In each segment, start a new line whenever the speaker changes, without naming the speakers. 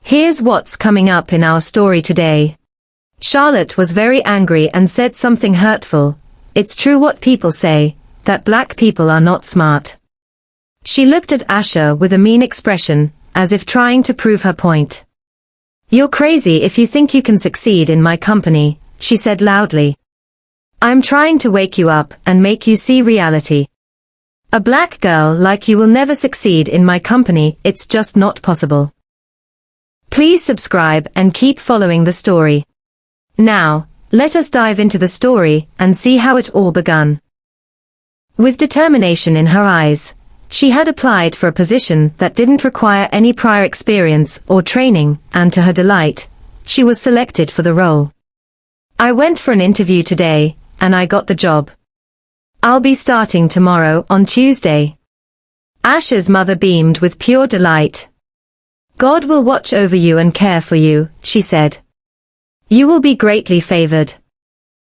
Here's what's coming up in our story today. Charlotte was very angry and said something hurtful. It's true what people say, that black people are not smart. She looked at Asha with a mean expression, as if trying to prove her point. You're crazy if you think you can succeed in my company, she said loudly. I'm trying to wake you up and make you see reality. A black girl like you will never succeed in my company, it's just not possible. Please subscribe and keep following the story. Now, let us dive into the story and see how it all began. With determination in her eyes, she had applied for a position that didn't require any prior experience or training, and to her delight, she was selected for the role. I went for an interview today, and I got the job. I'll be starting tomorrow on Tuesday. Asha's mother beamed with pure delight. God will watch over you and care for you, she said. You will be greatly favored.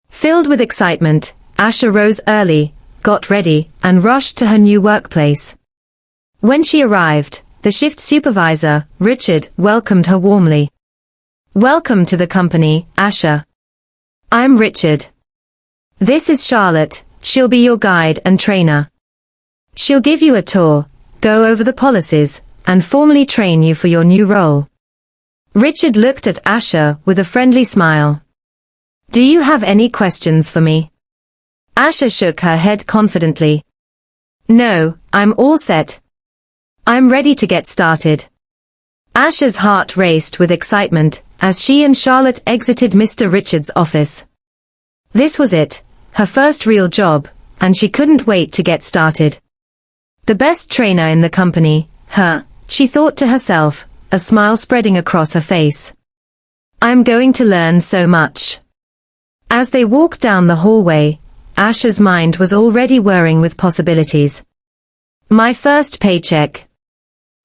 Filled with excitement, Asha rose early, got ready, and rushed to her new workplace. When she arrived, the shift supervisor, Richard, welcomed her warmly. Welcome to the company, Asha. I'm Richard. This is Charlotte, she'll be your guide and trainer. She'll give you a tour, go over the policies, and formally train you for your new role. Richard looked at Asha with a friendly smile. Do you have any questions for me? Asha shook her head confidently. No, I'm all set. I'm ready to get started. Asha's heart raced with excitement as she and Charlotte exited Mr. Richard's office. This was it, her first real job, and she couldn't wait to get started. The best trainer in the company, she thought to herself, a smile spreading across her face. I'm going to learn so much. As they walked down the hallway, Asha's mind was already whirring with possibilities. My first paycheck.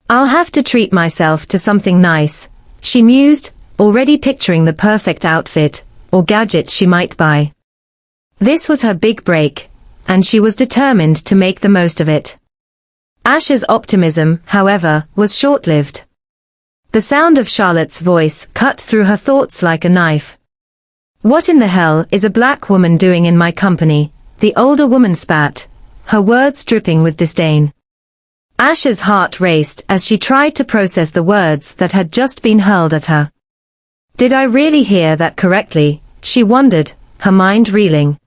I'll have to treat myself to something nice, she mused, already picturing the perfect outfit or gadget she might buy. This was her big break, and she was determined to make the most of it. Asha's optimism, however, was short-lived. The sound of Charlotte's voice cut through her thoughts like a knife. What in the hell is a black woman doing in my company? The older woman spat, her words dripping with disdain. Asha's heart raced as she tried to process the words that had just been hurled at her. Did I really hear that correctly? She wondered, her mind reeling.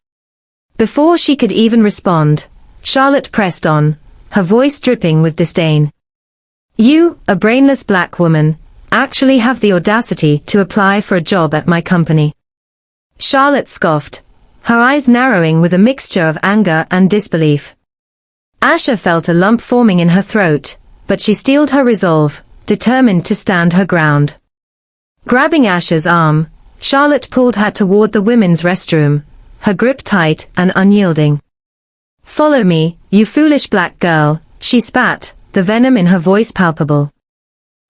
Before she could even respond, Charlotte pressed on, her voice dripping with disdain. You, a brainless black woman, actually have the audacity to apply for a job at my company. Charlotte scoffed, her eyes narrowing with a mixture of anger and disbelief. Asha felt a lump forming in her throat, but she steeled her resolve, determined to stand her ground. Grabbing Asha's arm, Charlotte pulled her toward the women's restroom, her grip tight and unyielding. Follow me, you foolish black girl, she spat, the venom in her voice palpable.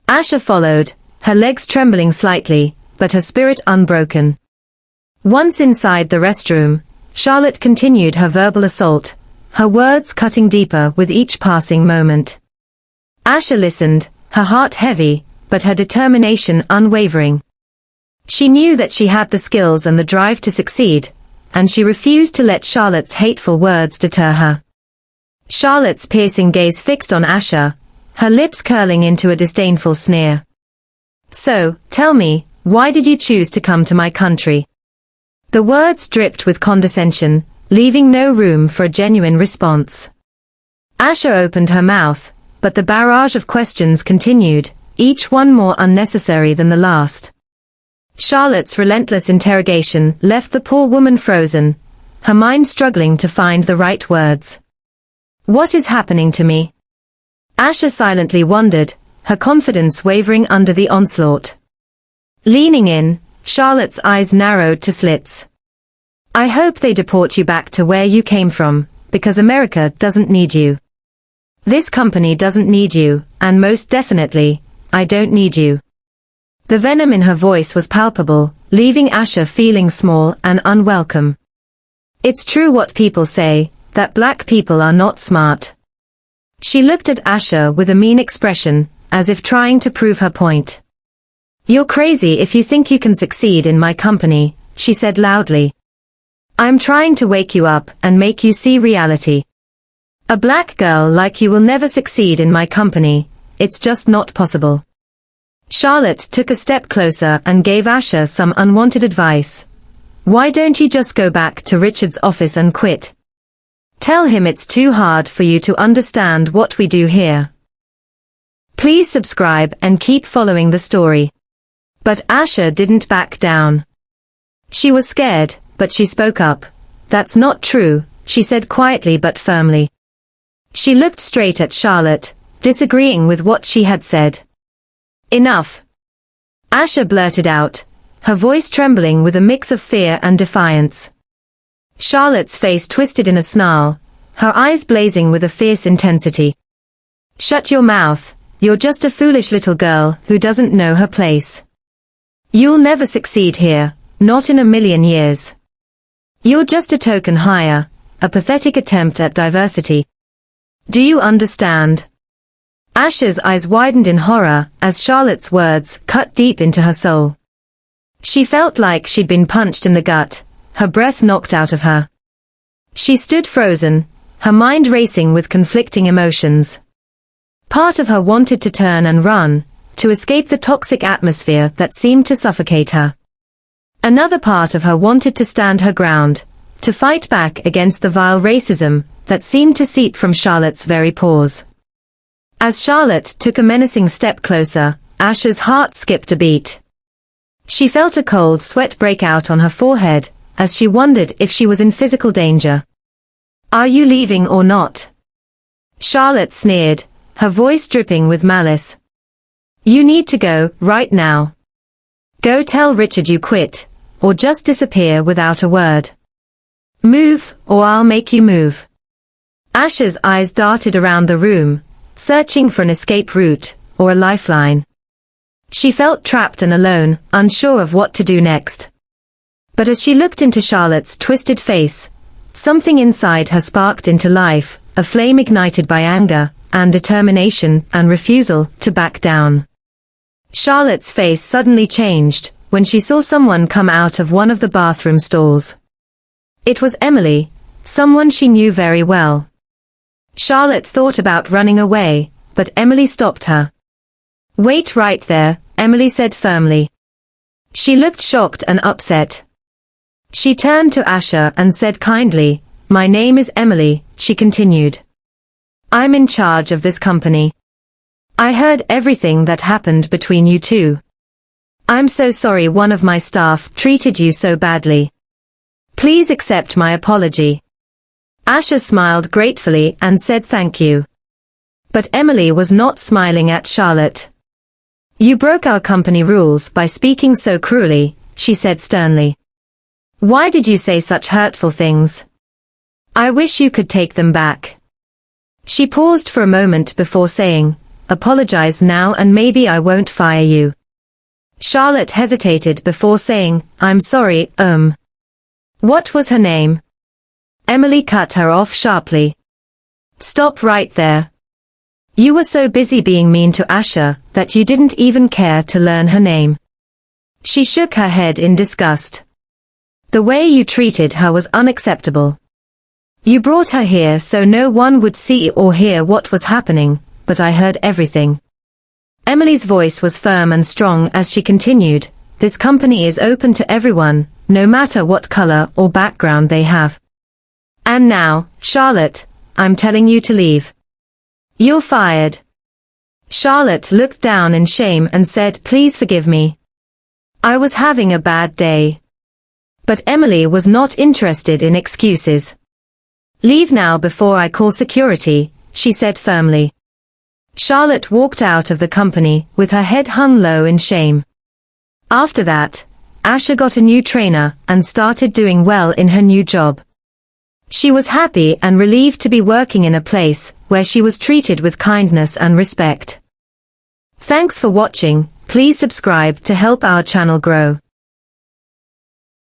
Asha followed, her legs trembling slightly, but her spirit unbroken. Once inside the restroom, Charlotte continued her verbal assault, her words cutting deeper with each passing moment. Asha listened, her heart heavy, but her determination unwavering. She knew that she had the skills and the drive to succeed, and she refused to let Charlotte's hateful words deter her. Charlotte's piercing gaze fixed on Asha, her lips curling into a disdainful sneer. So, tell me, why did you choose to come to my country? The words dripped with condescension, leaving no room for a genuine response. Asha opened her mouth, but the barrage of questions continued, each one more unnecessary than the last. Charlotte's relentless interrogation left the poor woman frozen, her mind struggling to find the right words. What is happening to me? Asha silently wondered, her confidence wavering under the onslaught. Leaning in, Charlotte's eyes narrowed to slits. I hope they deport you back to where you came from, because America doesn't need you. This company doesn't need you, and most definitely, I don't need you. The venom in her voice was palpable, leaving Asha feeling small and unwelcome. It's true what people say, that black people are not smart. She looked at Asha with a mean expression, as if trying to prove her point. You're crazy if you think you can succeed in my company, she said loudly. I'm trying to wake you up and make you see reality. A black girl like you will never succeed in my company, it's just not possible. Charlotte took a step closer and gave Asha some unwanted advice. Why don't you just go back to Richard's office and quit? Tell him it's too hard for you to understand what we do here. Please subscribe and keep following the story. But Asha didn't back down. She was scared, but she spoke up. That's not true, she said quietly but firmly. She looked straight at Charlotte, disagreeing with what she had said. Enough. Asha blurted out, her voice trembling with a mix of fear and defiance. Charlotte's face twisted in a snarl, her eyes blazing with a fierce intensity. Shut your mouth, you're just a foolish little girl who doesn't know her place. You'll never succeed here, not in a million years. You're just a token hire, a pathetic attempt at diversity. Do you understand? Asha's eyes widened in horror as Charlotte's words cut deep into her soul. She felt like she'd been punched in the gut, her breath knocked out of her. She stood frozen, her mind racing with conflicting emotions. Part of her wanted to turn and run, to escape the toxic atmosphere that seemed to suffocate her. Another part of her wanted to stand her ground, to fight back against the vile racism that seemed to seep from Charlotte's very pores. As Charlotte took a menacing step closer, Asha's heart skipped a beat. She felt a cold sweat break out on her forehead, as she wondered if she was in physical danger. Are you leaving or not? Charlotte sneered, her voice dripping with malice. You need to go, right now. Go tell Richard you quit, or just disappear without a word. Move, or I'll make you move. Asha's eyes darted around the room, searching for an escape route, or a lifeline. She felt trapped and alone, unsure of what to do next. But as she looked into Charlotte's twisted face, something inside her sparked into life, a flame ignited by anger, and determination, and refusal to back down. Charlotte's face suddenly changed, when she saw someone come out of one of the bathroom stalls. It was Emily, someone she knew very well. Charlotte thought about running away, but Emily stopped her. Wait right there, Emily said firmly. She looked shocked and upset. She turned to Asha and said kindly, My name is Emily, she continued. I'm in charge of this company. I heard everything that happened between you two. I'm so sorry one of my staff treated you so badly. Please accept my apology. Asha smiled gratefully and said thank you. But Emily was not smiling at Charlotte. You broke our company rules by speaking so cruelly, she said sternly. Why did you say such hurtful things? I wish you could take them back. She paused for a moment before saying, Apologize now and maybe I won't fire you. Charlotte hesitated before saying, I'm sorry, What was her name? Emily cut her off sharply. Stop right there. You were so busy being mean to Asha that you didn't even care to learn her name. She shook her head in disgust. The way you treated her was unacceptable. You brought her here so no one would see or hear what was happening, but I heard everything. Emily's voice was firm and strong as she continued, This company is open to everyone, no matter what color or background they have. And now, Charlotte, I'm telling you to leave. You're fired. Charlotte looked down in shame and said, Please forgive me. I was having a bad day. But Emily was not interested in excuses. Leave now before I call security, she said firmly. Charlotte walked out of the company with her head hung low in shame. After that, Asha got a new trainer and started doing well in her new job. She was happy and relieved to be working in a place where she was treated with kindness and respect. Thanks for watching. Please subscribe to help our channel grow.